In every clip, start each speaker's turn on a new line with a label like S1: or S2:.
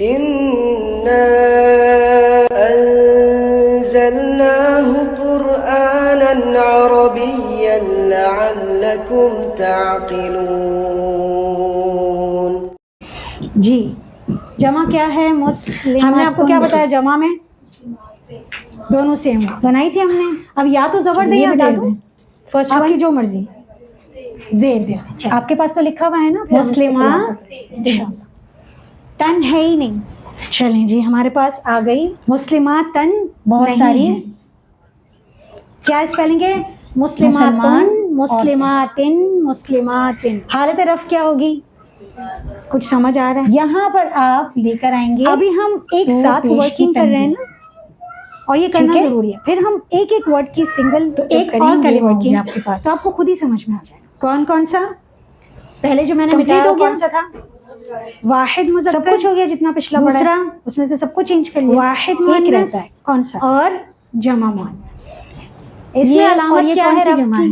S1: इन्ना अंज़लनाहु क़ुरआनन अरबिय्यन लअल्लकुम ताक़िलून।
S2: जी, जमा क्या है? मुस्लिम। हमने आपको क्या बताया जमा में? दोनों सेम बनाई थी हमने। अब या तो जबर दे या ज़ेर दे, फर्स्ट आपकी जो मर्जी। ज़ेर दे। आपके पास तो लिखा हुआ है ना मुस्लिमा। तन है ही नहीं। चलें जी, हमारे पास आ गई मुस्लिमा तन बहुत सारी है। क्या स्पेलिंग है? मुस्लिमातुन, मुस्लिमातिन, मुस्लिमातिन। हालत रफ क्या होगी? कुछ समझ आ रहा है? यहाँ पर आप लेकर आएंगे। अभी हम एक साथ वर्किंग कर रहे हैं ना, और ये करना जरूरी है। फिर हम एक एक वर्ड की सिंगल तो एक और करेंगे वर्किंग आपके पास, तो आपको खुद ही समझ में आ जाएगा। कौन कौन सा? पहले जो मैंने मिटाया वो कौन सा था? वाहिद मुज़क्कर। सब कुछ हो गया जितना पिछला पढ़ा। दूसरा उसमें से सबको चेंज कर लिया। वाहिद एक रहता है, कौन सा? और जमा मुअन्नस। इसमें अलामत क्या है? जमा है,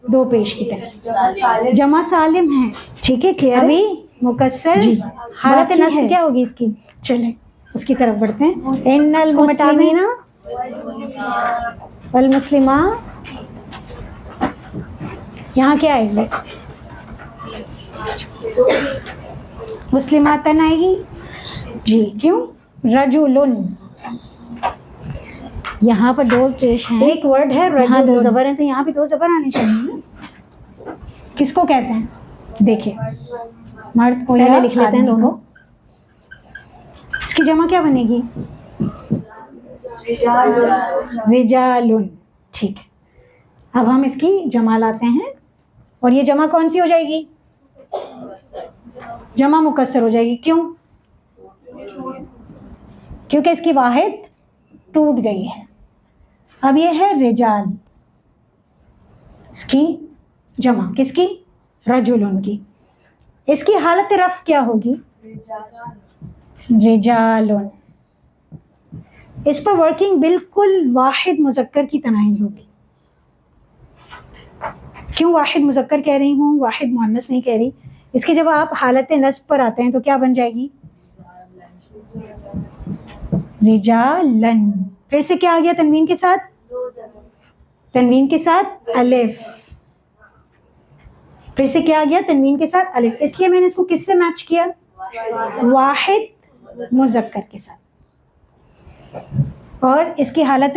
S2: दो पेश की तरह। जमा सालिम है, ठीक है, क्लियर। अभी मुकस्सर जी। हालत नस्ब क्या होगी इसकी? चले उसकी तरफ बढ़ते हैं। इन्नल मुस्लिमीना वल मुस्लिमा। यहाँ क्या आएगी? मुस्लिमातन आएगी जी। क्यों? रजुलुन। यहाँ पर दो पेश हैं, एक वर्ड है, यहाँ दो जबर है, तो यहाँ भी दो जबर आने चाहिए ना। किसको कहते हैं? देखिए, मर्द को या लिख लेते हैं दोनों। इसकी जमा क्या बनेगी? रिजालुन। ठीक है, अब हम इसकी जमा लाते हैं, और ये जमा कौन सी हो जाएगी? जमा मुकस्सर हो जाएगी। क्यों? क्योंकि इसकी वाहिद टूट गई है। अब ये है रिजाल, इसकी जमा किसकी? रजुलुन की। इसकी हालत रफ क्या होगी? रिजालुन। इस पर वर्किंग बिल्कुल वाहिद मुज़क्कर की तरह ही होगी। क्यों वाहिद मुज़क्कर कह रही हूँ, वाहिद मुअन्नस नहीं कह रही? इसकी जब आप हालत नस्ब पर आते हैं तो क्या बन जाएगी? रिजालन। फिर से क्या आ गया तनवीन के साथ? तनवीन के साथ अलिफ। फिर से क्या आ गया? तनवीन के साथ अलिफ। इसलिए मैंने इसको किससे मैच किया? वाहिद मुज़क्कर के साथ। और इसकी हालत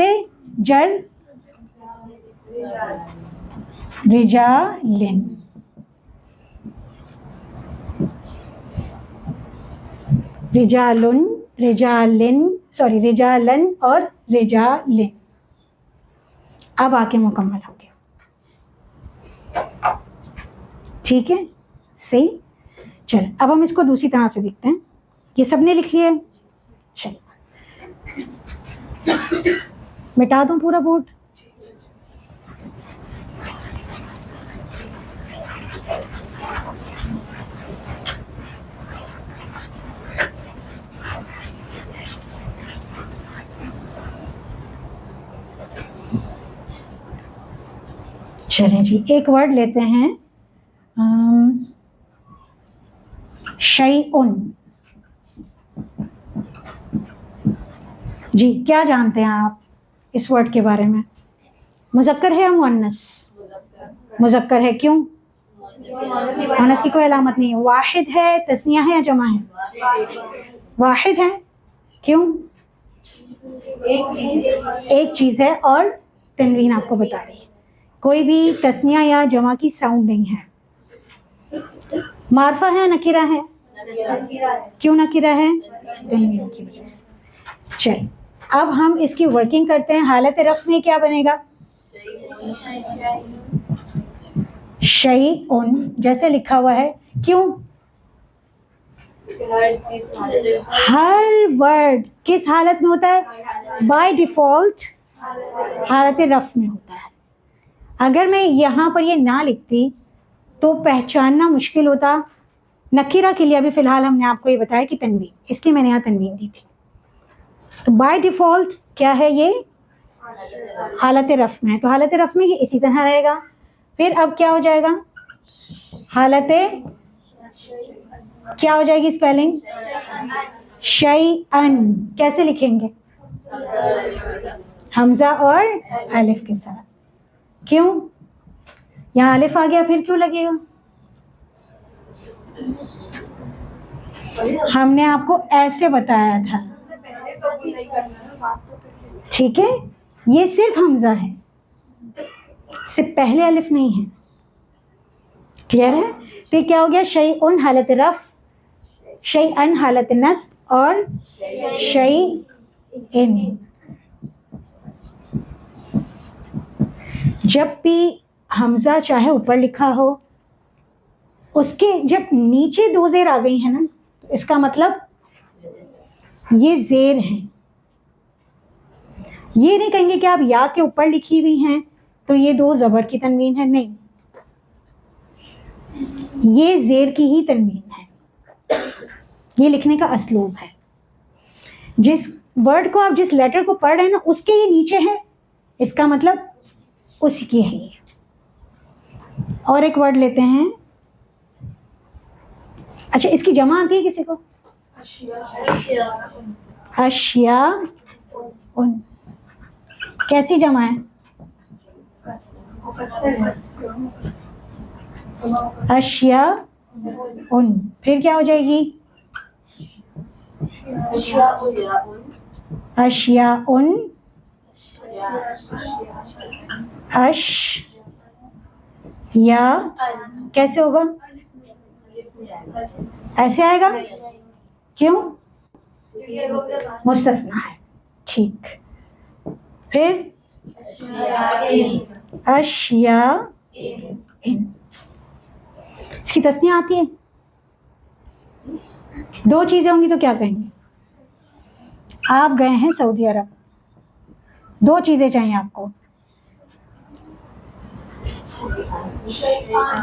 S2: जर रिजालिन। रिजालुन, रिजालिन, सॉरी रिजालन और रिजालिन। अब आके मुकम्मल हो गया, ठीक है, सही। चल अब हम इसको दूसरी तरह से देखते हैं। ये सबने लिख लिया है, चल मिटा दूं पूरा बोर्ड। चलें जी, एक वर्ड लेते हैं, शैउन। जी, क्या जानते हैं आप इस वर्ड के बारे में? मुज़क्कर है या मुअन्नस? मुज़क्कर है। क्यों? मुअन्नस की कोई अलामत नहीं है। वाहिद है, तस्निया है या जमा है? वाहिद है। क्यों? एक चीज़ है, और तनवीन आपको बता रही है। कोई भी तस्निया या जमा की साउंड नहीं है। मारफा है, नकीरा है? क्यों नकीरा है? तनवीन की वजह से। चल अब हम इसकी वर्किंग करते हैं। हालत रफ में क्या बनेगा? शैउन, जैसे लिखा हुआ है। क्यों? हर वर्ड किस हालत में होता है? बाय डिफॉल्ट हालत रफ में होता है। अगर मैं यहाँ पर ये ना लिखती तो पहचानना मुश्किल होता। नकीरा के लिए अभी फ़िलहाल हमने आपको ये बताया कि तनवीन, इसलिए मैंने यहाँ तनवीन दी थी। तो बाय डिफ़ॉल्ट क्या है? ये हालत रफ़ में है, तो हालत रफ़ में ये इसी तरह रहेगा। फिर अब क्या हो जाएगा? हालत क्या हो जाएगी स्पेलिंग? शैअन कैसे लिखेंगे? हमजा और अलिफ के साथ। क्यों? यहाँ अलिफ आ गया, फिर क्यों लगेगा? हमने आपको ऐसे बताया था, ठीक है? ये सिर्फ हमजा है, इससे पहले अलिफ नहीं है। क्लियर है? तो क्या हो गया? शैउन हालत रफ, शैअन हालत नस्ब और शैइन। जब भी हमजा चाहे ऊपर लिखा हो, उसके जब नीचे दो जेर आ गई है ना, तो इसका मतलब ये जेर है। ये नहीं कहेंगे कि आप या के ऊपर लिखी हुई हैं तो ये दो जबर की तनवीन है, नहीं, ये जेर की ही तनवीन है। ये लिखने का असलूब है। जिस वर्ड को आप, जिस लेटर को पढ़ रहे हैं ना, उसके ये नीचे है, इसका मतलब उसी की है ये। और एक वर्ड लेते हैं। अच्छा, इसकी जमा आती है किसी को? अशिया उन। कैसी जमा है? अशिया उन। फिर क्या हो जाएगी? अशिया उन, अश या कैसे होगा? ऐसे आएगा। क्यों? मुस्तस्ना है। ठीक। फिर अशिया इन। इसकी तस्नीया आती है? दो चीजें होंगी तो क्या कहेंगे? आप गए हैं सऊदी अरब, दो चीजें चाहिए आपको।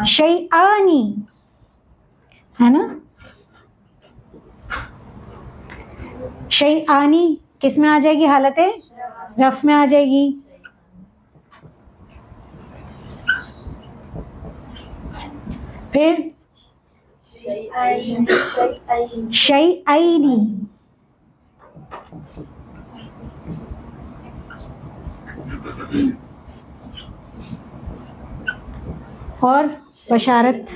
S2: शैआनी है ना? शैआनी किस में आ जाएगी? हालत रफ में आ जाएगी। फिर शैआनी। और बशारत,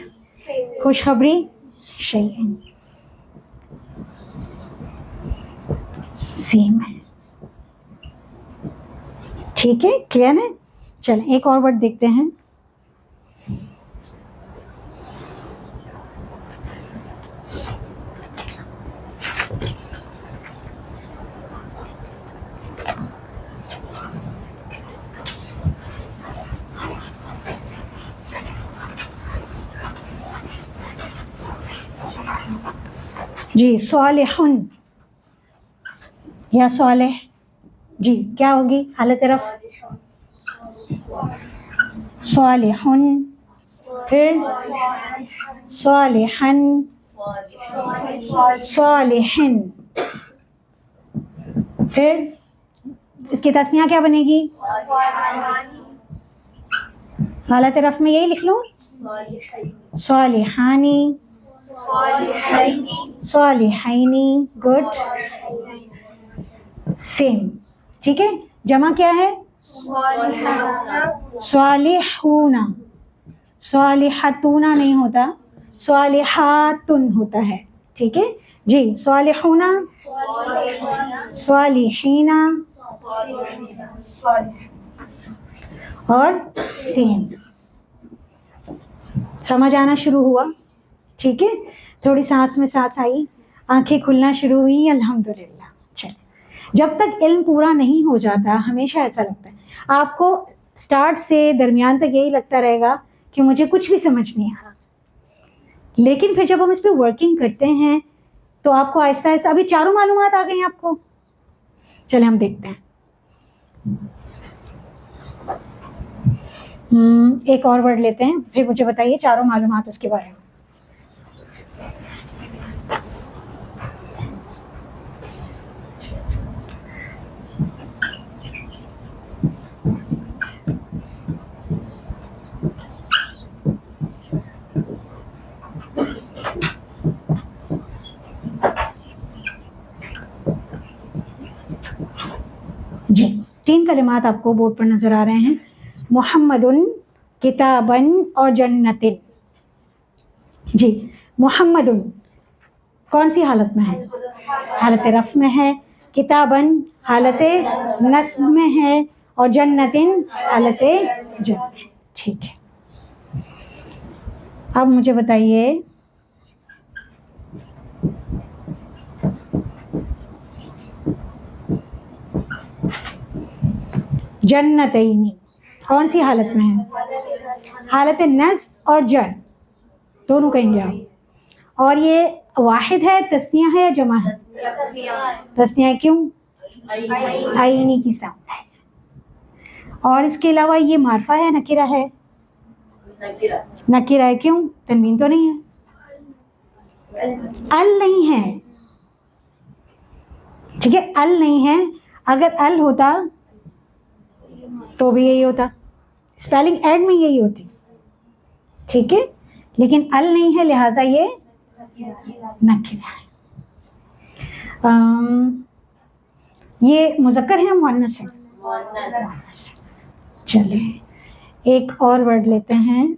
S2: खुशखबरी, शैअन। सेम है। ठीक है, क्लियर है? चलें एक और वर्ड देखते हैं। जी, सालिहुन या सालिह। जी, क्या होगी हालत रफ? सालिहुन। फिर सालिहन, सालिहिन। फिर इसकी तस्निया क्या बनेगी? हालत रफ में यही लिख लूं, सालिहानी, सालिहाइनी। Good, same. ठीक है। जमा क्या है? स्वालिहूना। स्वालिहतूना नहीं होता, स्वालिहातुन होता है। ठीक है जी। स्वालिहूना, स्वालिहीना और सेम। समझ आना शुरू हुआ? ठीक है। थोड़ी सांस में सांस आई, आंखें खुलना शुरू हुई। अल्हम्दुलिल्लाह। चलिए, जब तक इल्म पूरा नहीं हो जाता, हमेशा ऐसा लगता है आपको, स्टार्ट से दरमियान तक यही लगता रहेगा कि मुझे कुछ भी समझ नहीं आ रहा, लेकिन फिर जब हम इस पर वर्किंग करते हैं तो आपको आहिस्ता आहिस्ता, अभी चारों मालूमात आ गई आपको। चले हम देखते हैं। एक और वर्ड लेते हैं, फिर मुझे बताइए चारों मालूमात उसके बारे में। 3 कलिमात आपको बोर्ड पर नजर आ रहे हैं, मुहम्मदुन, किताबन और जन्नतिन। जी, मुहम्मदुन कौन सी हालत में है? हालत रफ में है। किताबन हालत नस्ब में है और जन्नतिन हालत जर में। ठीक है, अब मुझे बताइए जन्नतैनी कौन सी हालत में है? हालत नस्ब और जर दोनों कहेंगे आप। और ये वाहिद है, तस्निया है या जमा है? तस्निया। क्यों? आईनी की साउंड है। और इसके अलावा ये मारफा है, नकीरा है? नकीरा है। क्यों? तनवीन तो नहीं है, अल नहीं है। ठीक है, अल नहीं है। अगर अल होता तो भी यही होता, स्पेलिंग एड में यही होती। ठीक है, लेकिन अल नहीं है, लिहाजा ये नकीरा है। ये मुज़क्कर है, मुअन्नस है? चलिए एक और वर्ड लेते हैं।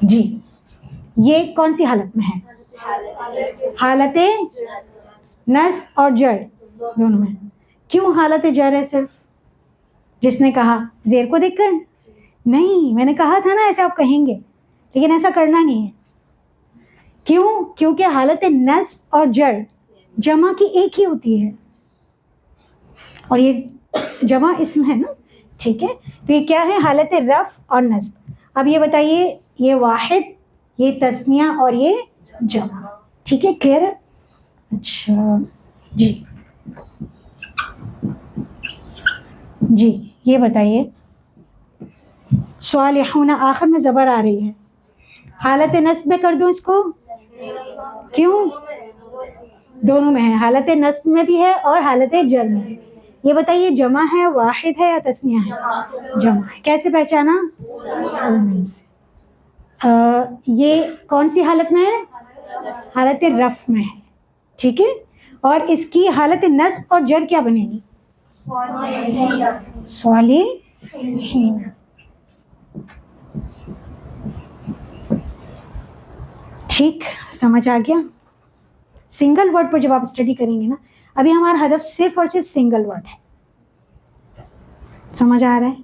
S2: जी, ये कौन सी हालत में है? हालत नस्ब और जर दोनों में। क्यों हालत जर है सिर्फ? जिसने कहा जेर को देखकर? नहीं, मैंने कहा था ना ऐसे आप कहेंगे, लेकिन ऐसा करना नहीं है। क्यों? क्योंकि हालत नस्ब और जर जमा की एक ही होती है, और ये जमा इसम है ना। ठीक है, तो ये क्या है? हालत रफ और नस्ब। अब ये बताइए, ये वाहिद, ये तस्निया और ये जमा। ठीक है, क्लियर? अच्छा जी, जी ये बताइए, स्वालिहूना आखिर में ज़बर आ रही है, हालत नस्ब में कर दूं इसको? क्यों? दोनों में है, हालत नस्ब में भी है और हालत जर में भी। ये बताइए, जमा है, वाहिद है या तस्निया है? जमा है। कैसे पहचाना? ये कौन सी हालत में है? हालत रफ में है। ठीक है, और इसकी हालत नस्ब और जर क्या बनेगी? स्वालिहीन। ठीक, समझ आ गया? सिंगल वर्ड पर जब आप स्टडी करेंगे ना, अभी हमारा हदफ सिर्फ और सिर्फ सिंगल वर्ड है। समझ आ रहा है?